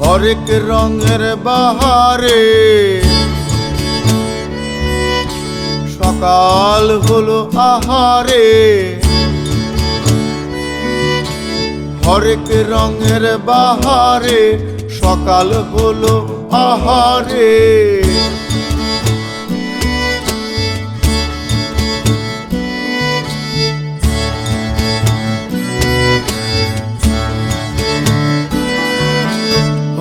হরেক রঙের বাহারে সকাল হলো আহারে, হরেক রঙের বাহারে সকাল হলো আহারে।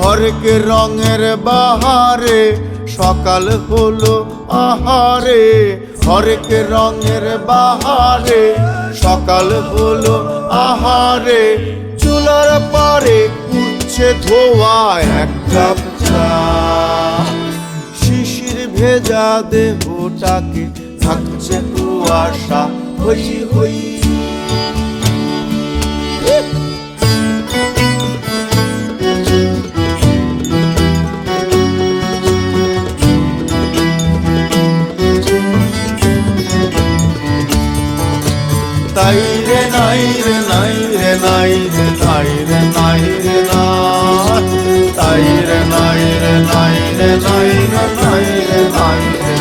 হরেক রঙের বাহারে সকাল হলো আহারে, হরেক রঙের বাহারে সকাল হলো আহারে। চুলার পারে উঠছে ধোয়া এক কাপ চা, শিশির ভেজা দেহটাকে থাকছে কুয়াশা হই হই। তাই রে নাই রে নাই রে নাই রে নাই রে নাই রে না, তাই রে নাই রে নাই রে নাই রে নাই রে নাই রে